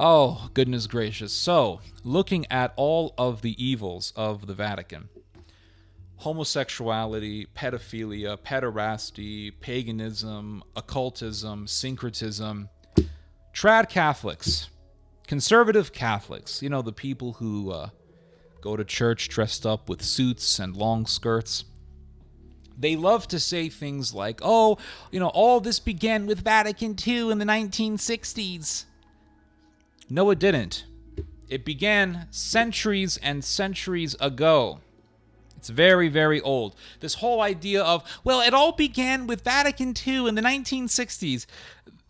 Oh, goodness gracious. So, looking at all of the evils of the Vatican, homosexuality, pedophilia, pederasty, paganism, occultism, syncretism, trad Catholics, conservative Catholics, the people who go to church dressed up with suits and long skirts. They love to say things like, oh, all this began with Vatican II in the 1960s. No, it didn't. It began centuries and centuries ago. It's very, very old. This whole idea of, well, it all began with Vatican II in the 1960s.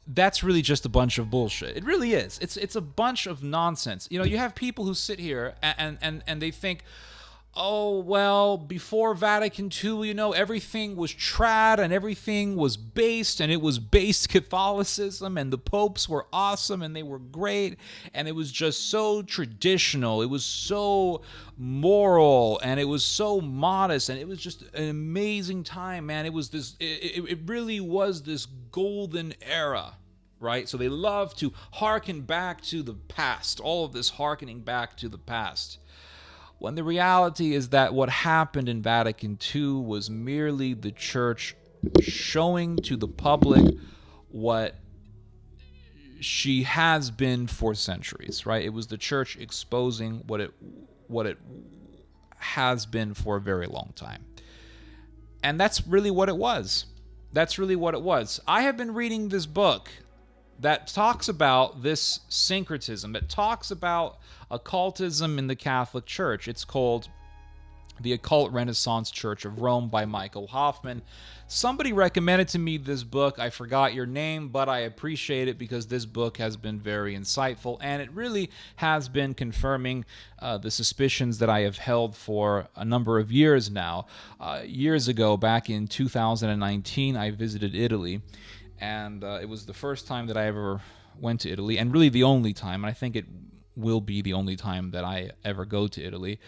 That's really just a bunch of bullshit. It really is. It's a bunch of nonsense. You have people who sit here and they think, oh, well, before Vatican II, everything was trad and everything was based, and it was based Catholicism, and the popes were awesome and they were great, and it was just so traditional. It was so moral, and it was so modest, and it was just an amazing time, man. It was this, it really was this golden era, right? So they love to hearken back to the past, all of this hearkening back to the past. When the reality is that what happened in Vatican II was merely the church showing to the public what she has been for centuries, right? It was the church exposing what it has been for a very long time. And that's really what it was. That's really what it was. I have been reading this book that talks about this syncretism, that talks about occultism in the Catholic Church. It's called The Occult Renaissance Church of Rome by Michael Hoffman. Somebody recommended to me this book. I forgot your name, but I appreciate it because this book has been very insightful, and it really has been confirming the suspicions that I have held for a number of years now. Years ago, back in 2019, I visited Italy, and it was the first time that I ever went to Italy, and really the only time. And I think it will be the only time that I ever go to Italy.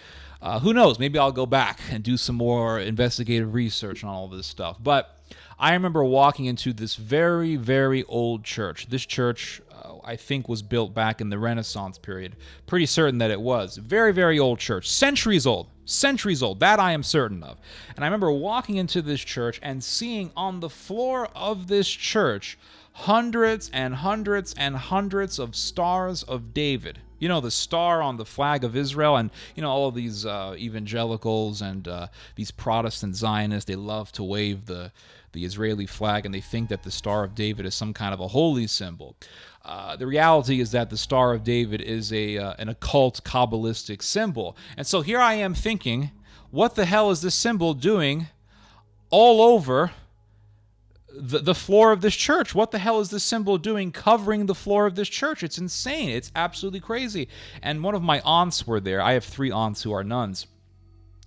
Who knows? Maybe I'll go back and do some more investigative research on all this stuff. But I remember walking into this very, very old church. This church, I think, was built back in the Renaissance period. Pretty certain that it was. Very, very old church. Centuries old. Centuries old. That I am certain of. And I remember walking into this church and seeing on the floor of this church hundreds and hundreds and hundreds of stars of David. The star on the flag of Israel, and all of these evangelicals and these Protestant Zionists, they love to wave the Israeli flag, and they think that the Star of David is some kind of a holy symbol. The reality is that the Star of David is an occult Kabbalistic symbol. And so here I am thinking, what the hell is this symbol doing all over the floor of this church? What the hell is this symbol doing covering the floor of this church? It's insane. It's absolutely crazy. And one of my aunts were there. I have 3 aunts who are nuns.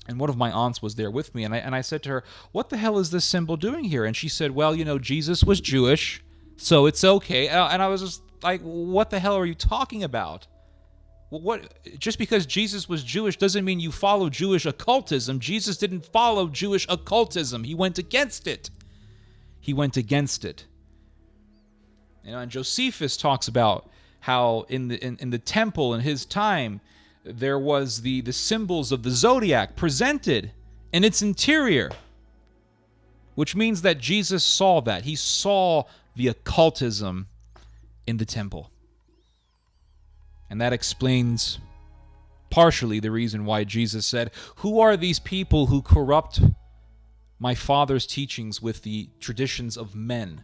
And one of my aunts was there with me. And I said to her, what the hell is this symbol doing here? And she said, well, Jesus was Jewish, so it's okay. And I was just like, what the hell are you talking about? Just because Jesus was Jewish doesn't mean you follow Jewish occultism. Jesus didn't follow Jewish occultism. He went against it. He went against it. And Josephus talks about how in the temple in his time there was the symbols of the zodiac presented in its interior, which means that Jesus saw that. He saw the occultism in the temple. And that explains partially the reason why Jesus said, who are these people who corrupt my Father's teachings with the traditions of men?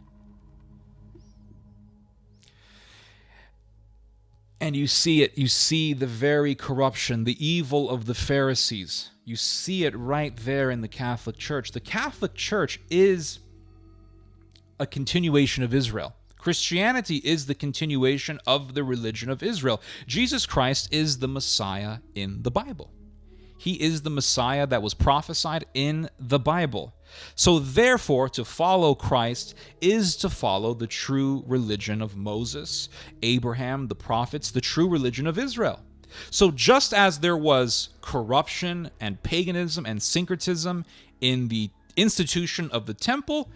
And you see it. You see the very corruption, the evil of the Pharisees. You see it right there in the Catholic Church. The Catholic Church is a continuation of Israel. Christianity is the continuation of the religion of Israel. Jesus Christ is the Messiah in the Bible. He is the Messiah that was prophesied in the Bible. So therefore, to follow Christ is to follow the true religion of Moses, Abraham, the prophets, the true religion of Israel. So just as there was corruption and paganism and syncretism in the institution of the temple,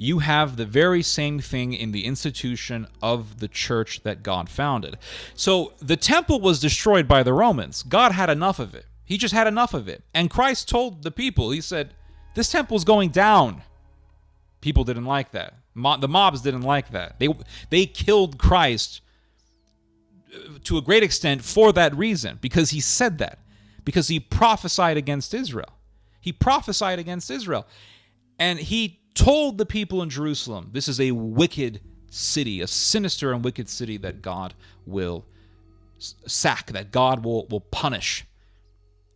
you have the very same thing in the institution of the church that God founded. So the temple was destroyed by the Romans. God had enough of it. He just had enough of it. And Christ told the people, he said, this temple is going down. People didn't like that. The mobs didn't like that. They killed Christ to a great extent for that reason, because he said that, because he prophesied against Israel. He prophesied against Israel. And he told the people in Jerusalem, this is a wicked city, a sinister and wicked city that God will sack, that God will punish.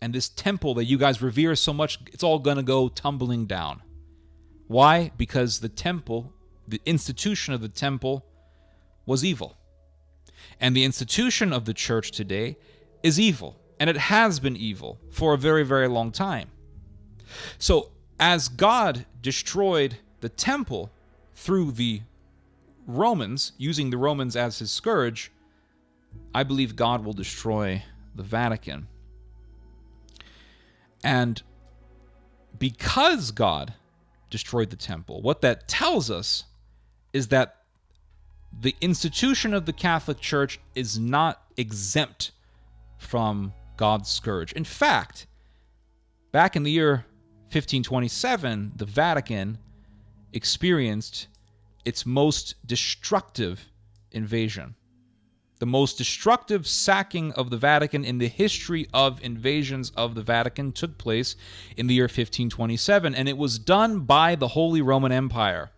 And this temple that you guys revere so much, it's all going to go tumbling down. Why? Because the temple, the institution of the temple, was evil. And the institution of the church today is evil. And it has been evil for a very, very long time. So, as God destroyed the temple through the Romans, using the Romans as his scourge, I believe God will destroy the Vatican. And because God destroyed the temple, what that tells us is that the institution of the Catholic Church is not exempt from God's scourge. In fact, back in the year 1527, the Vatican experienced its most destructive invasion. The most destructive sacking of the Vatican in the history of invasions of the Vatican took place in the year 1527, and it was done by the Holy Roman Empire.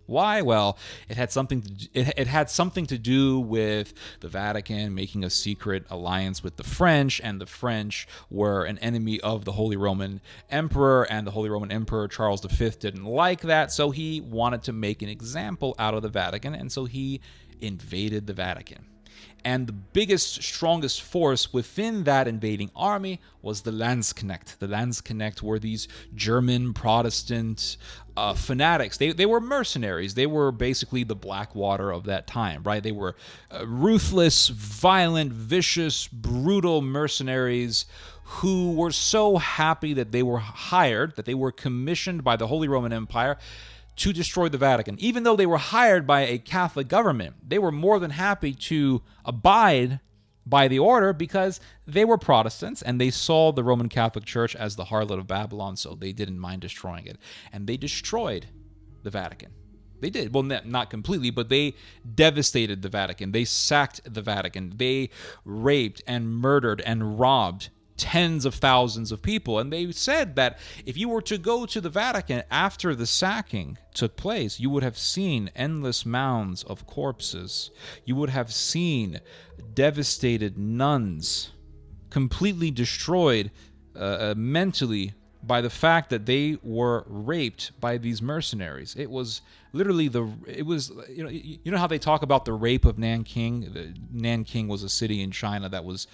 Why? Well, it had something to do with the Vatican making a secret alliance with the French, and the French were an enemy of the Holy Roman Emperor, and the Holy Roman Emperor Charles V didn't like that, so he wanted to make an example out of the Vatican, and so he invaded the Vatican. And the biggest, strongest force within that invading army was the Landsknecht. The Landsknecht were these German Protestant fanatics. They were mercenaries. They were basically the Blackwater of that time, right? They were ruthless, violent, vicious, brutal mercenaries who were so happy that they were hired, that they were commissioned by the Holy Roman Empire to destroy the Vatican. Even though they were hired by a Catholic government, they were more than happy to abide by the order because they were Protestants and they saw the Roman Catholic Church as the harlot of Babylon, so they didn't mind destroying it. And they destroyed the Vatican. They did. Well, not completely, but they devastated the Vatican. They sacked the Vatican. They raped and murdered and robbed tens of thousands of people. And they said that if you were to go to the Vatican after the sacking took place, you would have seen endless mounds of corpses. You would have seen devastated nuns, completely destroyed mentally by the fact that they were raped by these mercenaries. It was literally you know how they talk about the rape of Nanking? Nanking was a city in China that was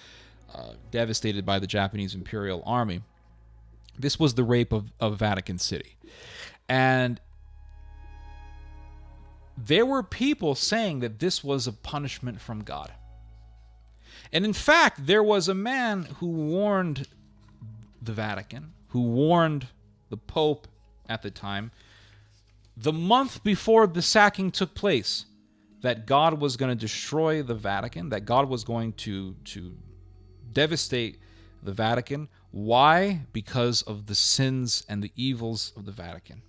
devastated by the Japanese Imperial Army. This was the rape of Vatican City. And there were people saying that this was a punishment from God. And in fact, there was a man who warned the Vatican, who warned the Pope at the time, the month before the sacking took place, that God was going to destroy the Vatican, that God was going to devastate the Vatican. Why? Because of the sins and the evils of the Vatican.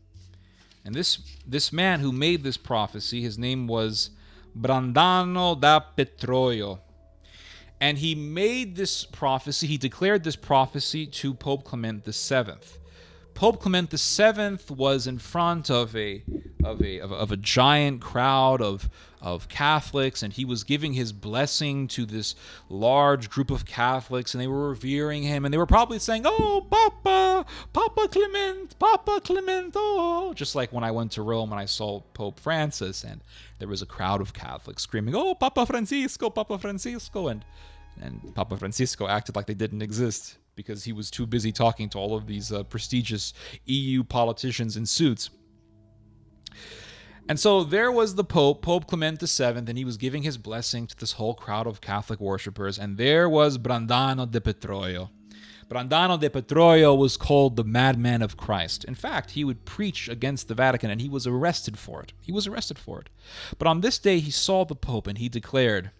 And this man who made this prophecy, his name was Brandano da Petroio. And he made this prophecy, he declared this prophecy to Pope Clement VII. Pope Clement VII was in front of a giant crowd of Catholics, and he was giving his blessing to this large group of Catholics, and they were revering him, and they were probably saying, "Oh, Papa Clement, oh," just like when I went to Rome and I saw Pope Francis, and there was a crowd of Catholics screaming, "Oh, Papa Francisco," and Papa Francisco acted like they didn't exist, because he was too busy talking to all of these prestigious EU politicians in suits. And so there was the Pope, Pope Clement VII, and he was giving his blessing to this whole crowd of Catholic worshippers, and there was Brandano de Petroio. Brandano de Petroio was called the madman of Christ. In fact, he would preach against the Vatican, and he was arrested for it. But on this day, he saw the Pope, and he declared,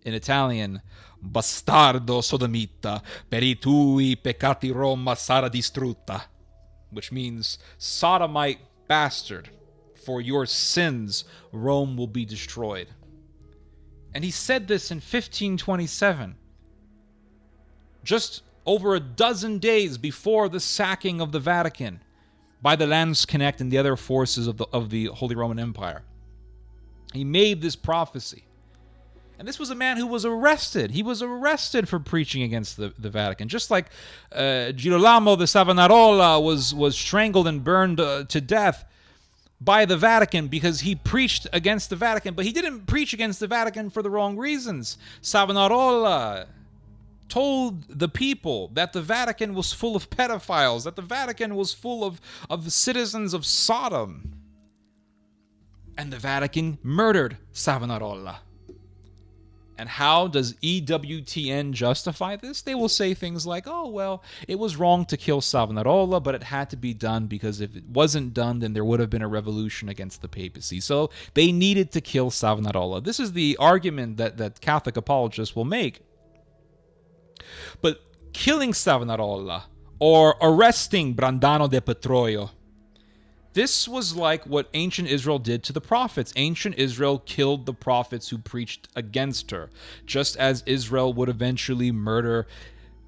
in Italian, Bastardo sodomita, per I tui peccati Roma sarà distrutta, which means, sodomite bastard, for your sins Rome will be destroyed. And he said this in 1527, just over a dozen days before the sacking of the Vatican by the Landsknecht and the other forces of the Holy Roman Empire. He made this prophecy. And this was a man who was arrested. He was arrested for preaching against the Vatican. Just like Girolamo de Savonarola was strangled and burned to death by the Vatican because he preached against the Vatican. But he didn't preach against the Vatican for the wrong reasons. Savonarola told the people that the Vatican was full of pedophiles, that the Vatican was full of citizens of Sodom. And the Vatican murdered Savonarola. And how does EWTN justify this? They will say things like, oh, well, it was wrong to kill Savonarola, but it had to be done because if it wasn't done, then there would have been a revolution against the papacy. So they needed to kill Savonarola. This is the argument that Catholic apologists will make. But killing Savonarola or arresting Brandano de Petroio, this was like what ancient Israel did to the prophets. Ancient Israel killed the prophets who preached against her, just as Israel would eventually murder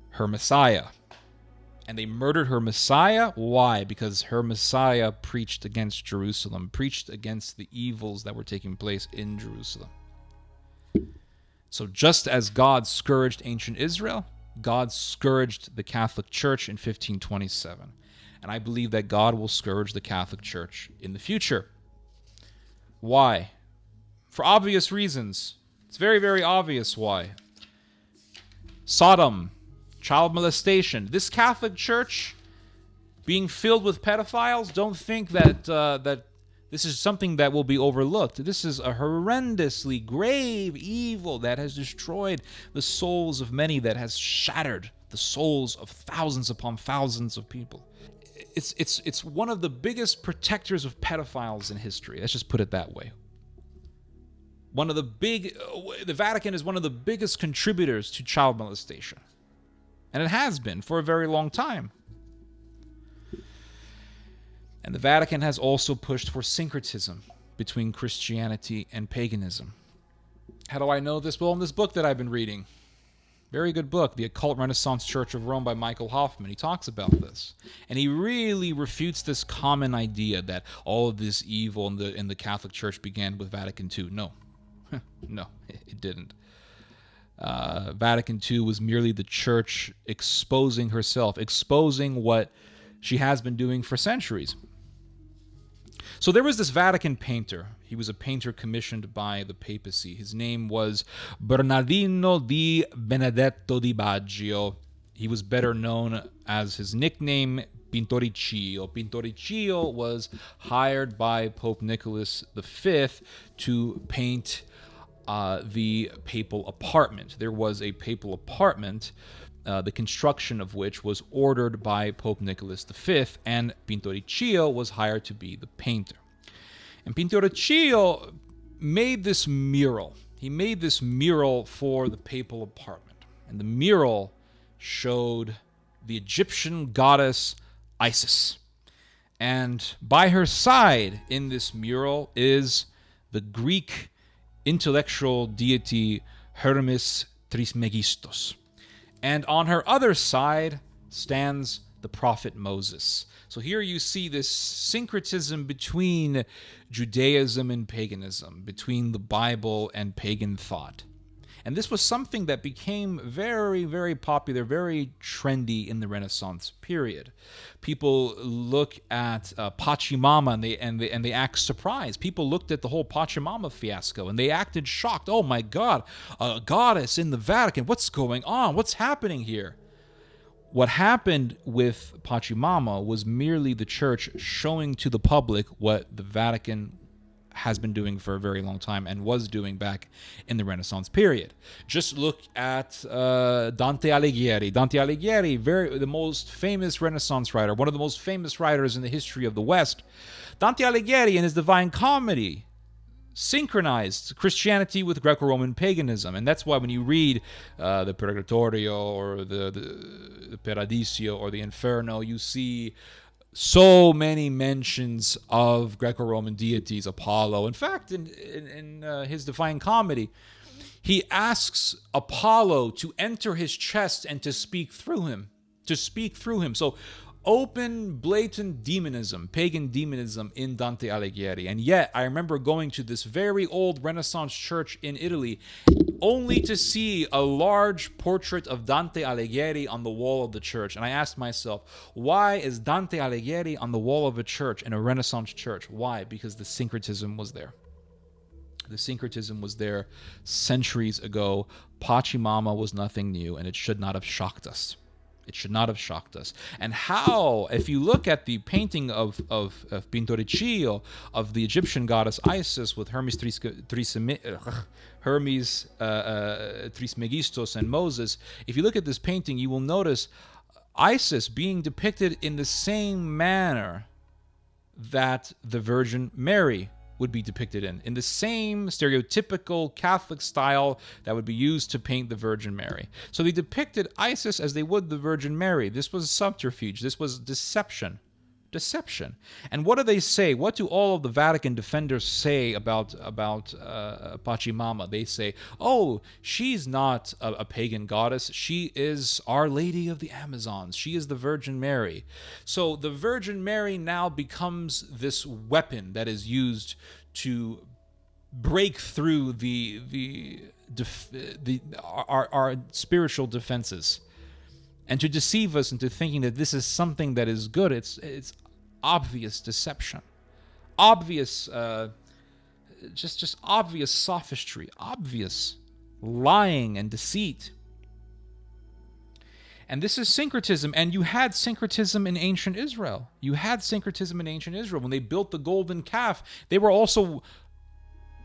her Messiah. And they murdered her Messiah. Why? Because her Messiah preached against Jerusalem, preached against the evils that were taking place in Jerusalem. So just as God scourged ancient Israel, God scourged the Catholic Church in 1527. And I believe that God will scourge the Catholic Church in the future. Why? For obvious reasons. It's very, very obvious why. Sodom, child molestation. This Catholic Church being filled with pedophiles, don't think that this is something that will be overlooked. This is a horrendously grave evil that has destroyed the souls of many, that has shattered the souls of thousands upon thousands of people. It's one of the biggest protectors of pedophiles in history. Let's just put it that way. The Vatican is one of the biggest contributors to child molestation. And it has been for a very long time. And the Vatican has also pushed for syncretism between Christianity and paganism. How do I know this? Well, in this book that I've been reading, very good book, The Occult Renaissance Church of Rome by Michael Hoffman. He talks about this. And he really refutes this common idea that all of this evil in the Catholic Church began with Vatican II. No. No, it didn't. Vatican II was merely the church exposing herself, exposing what she has been doing for centuries. So there was this Vatican painter. He was a painter commissioned by the papacy. His name was Bernardino di Benedetto di Baggio. He was better known as his nickname, Pintoricchio. Pintoricchio was hired by Pope Nicholas V to paint the papal apartment. There was a papal apartment, the construction of which was ordered by Pope Nicholas V, and Pintoricchio was hired to be the painter. And Pintoricchio made this mural. He made this mural for the papal apartment. And the mural showed the Egyptian goddess Isis. And by her side in this mural is the Greek intellectual deity Hermes Trismegistos. And on her other side stands the prophet Moses. So here you see this syncretism between Judaism and paganism, between the Bible and pagan thought. And this was something that became very, very popular, very trendy in the Renaissance period. People look at Pachamama and they act surprised. People looked at the whole Pachamama fiasco and they acted shocked. Oh my God, a goddess in the Vatican. What's going on? What's happening here? What happened with Pachamama was merely the church showing to the public what the Vatican has been doing for a very long time and was doing back in the Renaissance period. Just look at Dante Alighieri. Dante Alighieri, the most famous Renaissance writer, one of the most famous writers in the history of the West. Dante Alighieri, in his Divine Comedy, synchronized Christianity with Greco-Roman paganism. And that's why when you read the Purgatorio or the Paradiso or the Inferno, you see so many mentions of Greco-Roman deities, Apollo. In fact, in his Divine Comedy, he asks Apollo to enter his chest and to speak through him. So open, blatant demonism, pagan demonism in Dante Alighieri. And yet, I remember going to this very old Renaissance church in Italy only to see a large portrait of Dante Alighieri on the wall of the church. And I asked myself, why is Dante Alighieri on the wall of a church, in a Renaissance church? Why? Because the syncretism was there. The syncretism was there centuries ago. Pachamama was nothing new, and it should not have shocked us. It should not have shocked us. And how, if you look at the painting of Pinturicchio of the Egyptian goddess Isis with Hermes Trismegistos and Moses, if you look at this painting, you will notice Isis being depicted in the same manner that the Virgin Mary would be depicted in the same stereotypical Catholic style that would be used to paint the Virgin Mary. So they depicted Isis as they would the Virgin Mary. This was subterfuge. This was deception. And what do they say? What do all of the Vatican defenders say about Pachamama? They say, oh, she's not a pagan goddess. She is Our Lady of the Amazons. She is the Virgin Mary. So the Virgin Mary now becomes this weapon that is used to break through our spiritual defenses, and to deceive us into thinking that this is something that is good. It's obvious deception, obvious, just obvious sophistry, obvious lying and deceit. And this is syncretism, and you had syncretism in ancient Israel. When they built the golden calf, they were also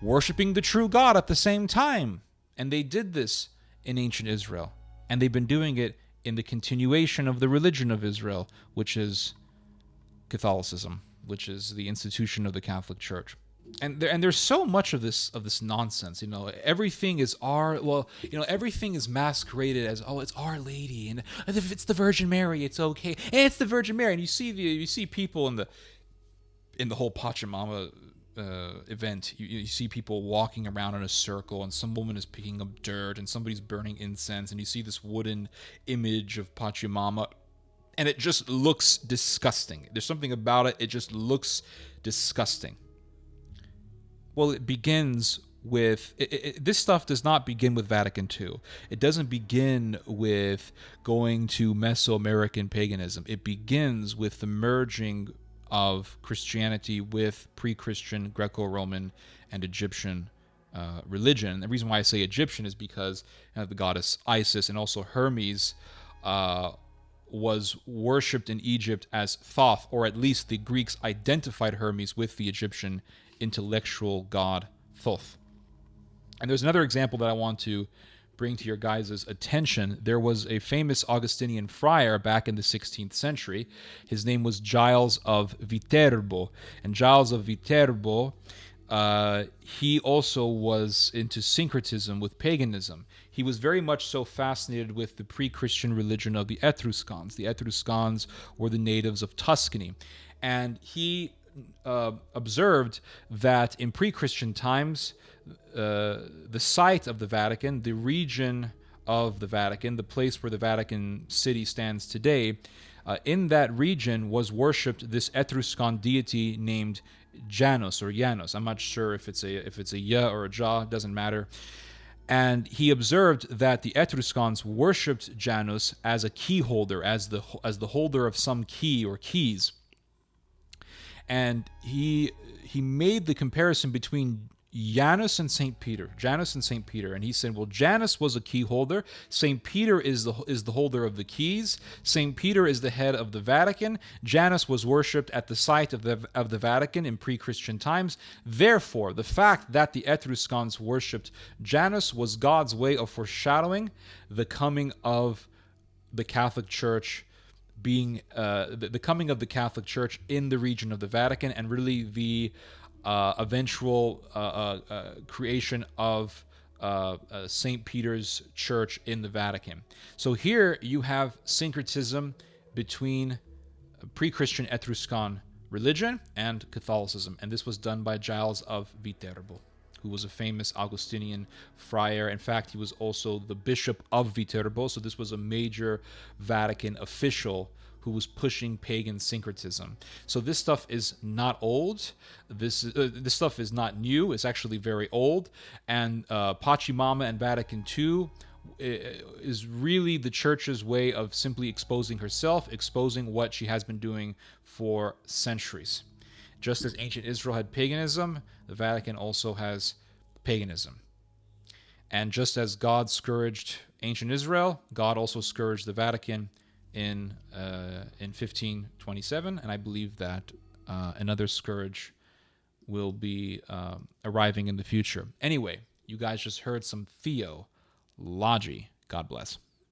worshiping the true God at the same time. And they did this in ancient Israel. And they've been doing it in the continuation of the religion of Israel, which is Catholicism, which is the institution of the Catholic Church. And there's so much of this nonsense. Everything is everything is masqueraded as, oh, it's Our Lady, and if it's the Virgin Mary, it's okay. And it's the Virgin Mary, and you see people in the whole Pachamama event. You see people walking around in a circle, and some woman is picking up dirt, and somebody's burning incense, and you see this wooden image of Pachamama, and it just looks disgusting. There's something about it. It just looks disgusting. Well, it begins with... this stuff does not begin with Vatican II. It doesn't begin with going to Mesoamerican paganism. It begins with the merging of Christianity with pre-Christian Greco-Roman and Egyptian religion. And the reason why I say Egyptian is because the goddess Isis and also Hermes was worshipped in Egypt as Thoth, or at least the Greeks identified Hermes with the Egyptian intellectual god Thoth. And there's another example that I want to bring to your guys' attention. There was a famous Augustinian friar back in the 16th century. His name was Giles of Viterbo. And Giles of Viterbo, he also was into syncretism with paganism. He was very much so fascinated with the pre-Christian religion of the Etruscans. The Etruscans were the natives of Tuscany. And he observed that in pre-Christian times, the site of the Vatican, the region of the Vatican, the place where the Vatican City stands today, in that region was worshipped this Etruscan deity named Janus or Janus. I'm not sure if it's a ya or a ja, doesn't matter. And he observed that the Etruscans worshipped Janus as a key holder, as the holder of some key or keys. And he made the comparison between Janus and St. Peter. Janus and St. Peter. And he said, well, Janus was a key holder. St. Peter is the holder of the keys. St. Peter is the head of the Vatican. Janus was worshipped at the site of the Vatican in pre-Christian times. Therefore, the fact that the Etruscans worshipped Janus was God's way of foreshadowing the coming of the Catholic Church, being the coming of the Catholic Church in the region of the Vatican, and really the eventual creation of St. Peter's Church in the Vatican. So here you have syncretism between pre-Christian Etruscan religion and Catholicism, and this was done by Giles of Viterbo, who was a famous Augustinian friar. In fact, he was also the bishop of Viterbo, so this was a major Vatican official who was pushing pagan syncretism. So this stuff is not old. This stuff is not new. It's actually very old. And Pachamama and Vatican II is really the church's way of simply exposing herself, exposing what she has been doing for centuries. Just as ancient Israel had paganism, the Vatican also has paganism. And just as God scourged ancient Israel, God also scourged the Vatican in 1527, and I believe that another scourge will be arriving in the future. Anyway, you guys just heard some theology. God bless.